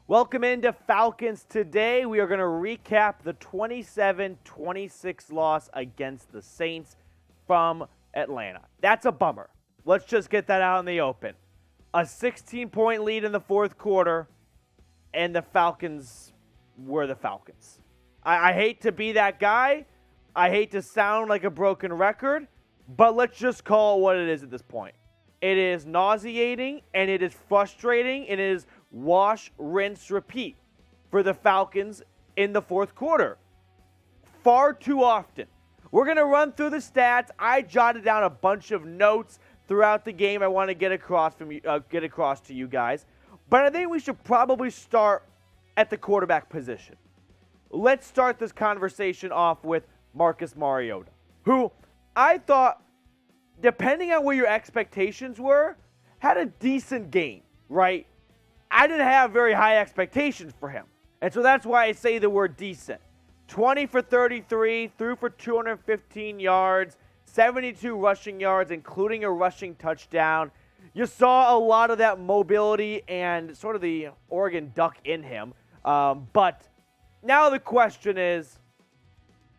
Welcome into Falcons Today. We are going to recap the 27-26 loss against the Saints from Atlanta. That's a bummer. Let's just get that out in the open. A 16-point lead in the fourth quarter, and the Falcons were the Falcons. I hate to be that guy. I hate to sound like a broken record, but let's just call it what it is at this point. It is nauseating, and it is frustrating, and it is wash, rinse, repeat for the Falcons in the fourth quarter. Far too often. We're going to run through the stats. I jotted down a bunch of notes throughout the game I want to get across to you guys. But I think we should probably start at the quarterback position. Let's start this conversation off with Marcus Mariota, who I thought, depending on where your expectations were, had a decent game, right? I didn't have very high expectations for him. And so that's why I say the word decent. 20 for 33, threw for 215 yards, 72 rushing yards, including a rushing touchdown. You saw a lot of that mobility and sort of the Oregon Duck in him. But now the question is,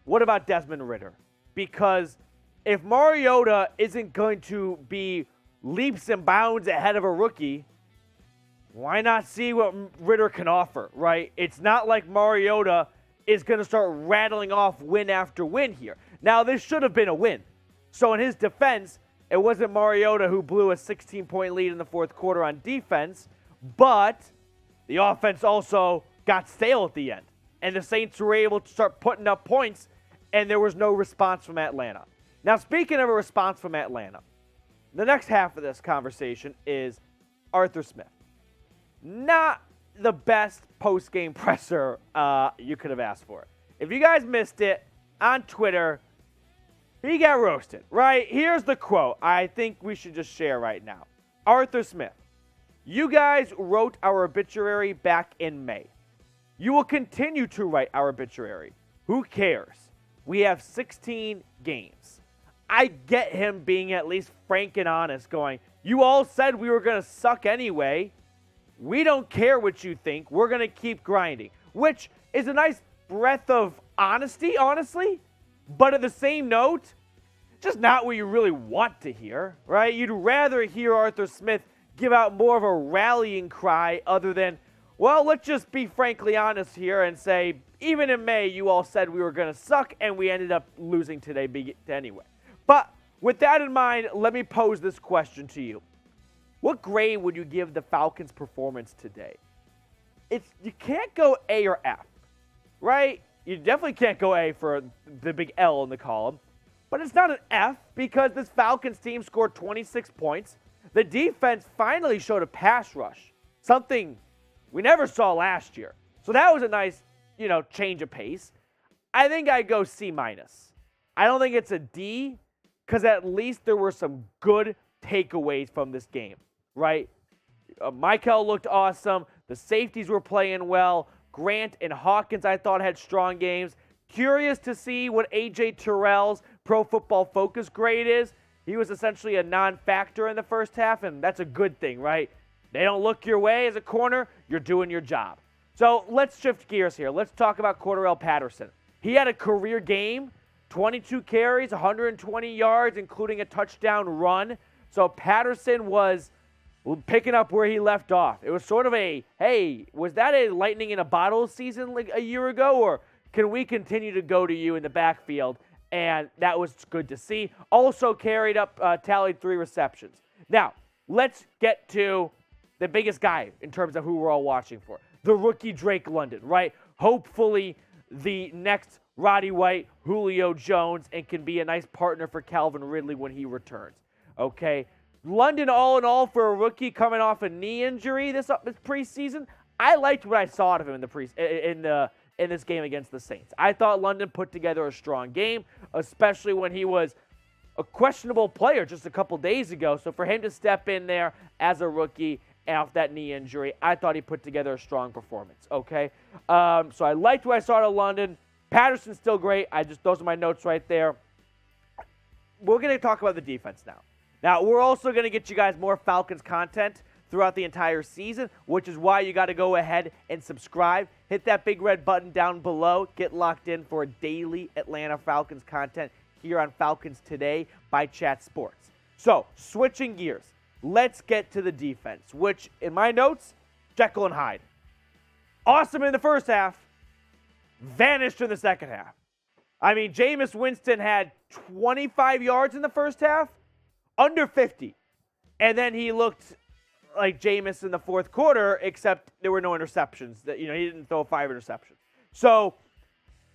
what about Desmond Ridder? Because if Mariota isn't going to be leaps and bounds ahead of a rookie, why not see what Ridder can offer, right? It's not like Mariota is going to start rattling off win after win here. Now, this should have been a win. So in his defense, it wasn't Mariota who blew a 16-point lead in the fourth quarter on defense, but the offense also got stale at the end. And the Saints were able to start putting up points, and there was no response from Atlanta. Now, speaking of a response from Atlanta, the next half of this conversation is Arthur Smith. Not the best post-game presser you could have asked for. If you guys missed it, on Twitter, he got roasted, right? Here's the quote I think we should just share right now. Arthur Smith, you guys wrote our obituary back in May. You will continue to write our obituary. Who cares? We have 16 games. I get him being at least frank and honest, going, you all said we were going to suck anyway. We don't care what you think. We're going to keep grinding, which is a nice breath of honesty, honestly. But at the same note, just not what you really want to hear, right? You'd rather hear Arthur Smith give out more of a rallying cry other than, well, let's just be frankly honest here and say, even in May, you all said we were going to suck, and we ended up losing today anyway. But with that in mind, let me pose this question to you. What grade would you give the Falcons' performance today? You can't go A or F, right? You definitely can't go A for the big L in the column. But it's not an F because this Falcons team scored 26 points. The defense finally showed a pass rush, something we never saw last year. So that was a nice, change of pace. I think I'd go C-. I don't think it's a D because at least there were some good takeaways from this game, right? Michael looked awesome. The safeties were playing well. Grant and Hawkins, I thought, had strong games. Curious to see what A.J. Terrell's Pro Football Focus grade is. He was essentially a non-factor in the first half, and that's a good thing, right? They don't look your way as a corner. You're doing your job. So let's shift gears here. Let's talk about Cordarrelle Patterson. He had a career game, 22 carries, 120 yards, including a touchdown run. So Patterson was picking up where he left off. It was sort of a, hey, was that a lightning in a bottle season like a year ago, or can we continue to go to you in the backfield? And that was good to see. Also tallied 3 receptions. Now, let's get to the biggest guy in terms of who we're all watching for. The rookie Drake London, right? Hopefully the next Roddy White, Julio Jones, and can be a nice partner for Calvin Ridley when he returns. Okay? London, all in all, for a rookie coming off a knee injury this preseason, I liked what I saw out of him in this game against the Saints. I thought London put together a strong game, especially when he was a questionable player just a couple days ago. So for him to step in there as a rookie off that knee injury, I thought he put together a strong performance, okay? So I liked what I saw out of London. Patterson's still great. Those are my notes right there. We're going to talk about the defense now. Now, we're also going to get you guys more Falcons content throughout the entire season, which is why you got to go ahead and subscribe. Hit that big red button down below. Get locked in for daily Atlanta Falcons content here on Falcons Today by Chat Sports. So, switching gears, let's get to the defense, which in my notes, Jekyll and Hyde. Awesome in the first half, vanished in the second half. I mean, Jameis Winston had 25 yards in the first half, under 50. And then he looked like Jameis in the fourth quarter, except there were no interceptions. He didn't throw 5 interceptions. So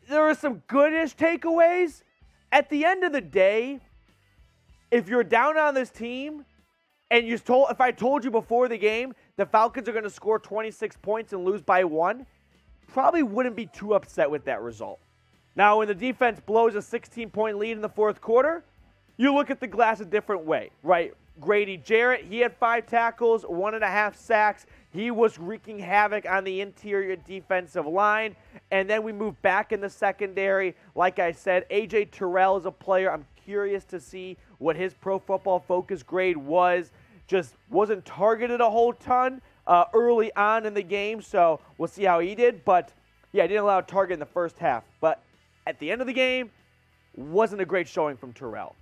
there were some goodish takeaways. At the end of the day, if you're down on this team, and if I told you before the game the Falcons are going to score 26 points and lose by 1, probably wouldn't be too upset with that result. Now, when the defense blows a 16-point lead in the fourth quarter, you look at the glass a different way, right? Grady Jarrett, he had 5 tackles, 1.5 sacks. He was wreaking havoc on the interior defensive line. And then we move back in the secondary. Like I said, A.J. Terrell is a player. I'm curious to see what his Pro Football Focus grade was. Just wasn't targeted a whole ton early on in the game, so we'll see how he did. But, yeah, he didn't allow a target in the first half. But at the end of the game, wasn't a great showing from Terrell.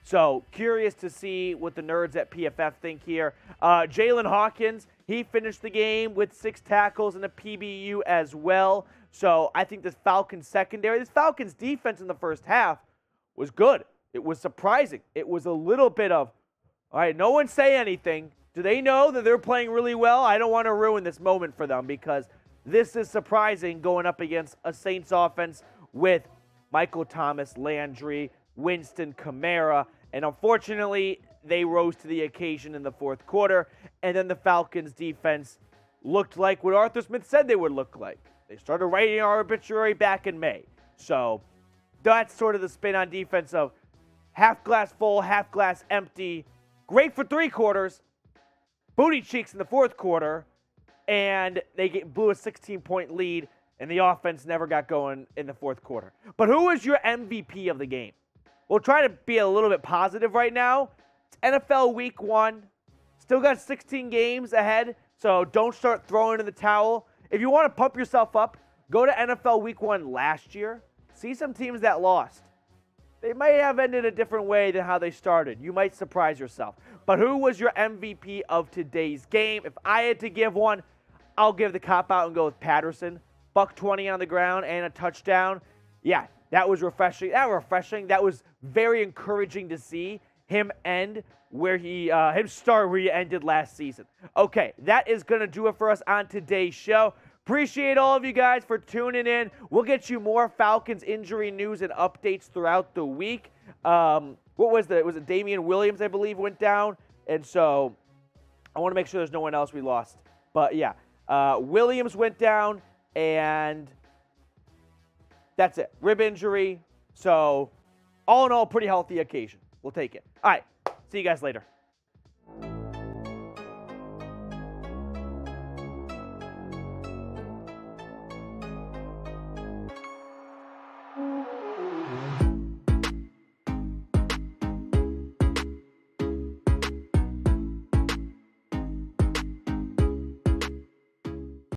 So, curious to see what the nerds at PFF think here. Jalen Hawkins, he finished the game with 6 tackles and a PBU as well. So, I think this Falcons secondary, this Falcons defense in the first half was good. It was surprising. It was a little bit of, all right, no one say anything. Do they know that they're playing really well? I don't want to ruin this moment for them because this is surprising going up against a Saints offense with Michael Thomas, Landry, Winston, Kamara. And unfortunately, they rose to the occasion in the fourth quarter. And then the Falcons defense looked like what Arthur Smith said they would look like. They started writing our obituary back in May. So that's sort of the spin on defense of half glass full, half glass empty. Great for 3 quarters. Booty cheeks in the fourth quarter. And they blew a 16-point lead. And the offense never got going in the fourth quarter. But who was your MVP of the game? We'll try to be a little bit positive right now. It's NFL Week 1. Still got 16 games ahead, so don't start throwing in the towel. If you want to pump yourself up, go to NFL Week 1 last year. See some teams that lost. They might have ended a different way than how they started. You might surprise yourself. But who was your MVP of today's game? If I had to give one, I'll give the cop-out and go with Patterson. $120 on the ground and a touchdown. Yeah, that was refreshing. That was very encouraging to see him end where him start where he ended last season. Okay, that is going to do it for us on today's show. Appreciate all of you guys for tuning in. We'll get you more Falcons injury news and updates throughout the week. What was it? Was it Damian Williams, I believe, went down? And so I want to make sure there's no one else we lost. But yeah, Williams went down, and that's it. Rib injury. So all in all, pretty healthy occasion. We'll take it. All right. See you guys later.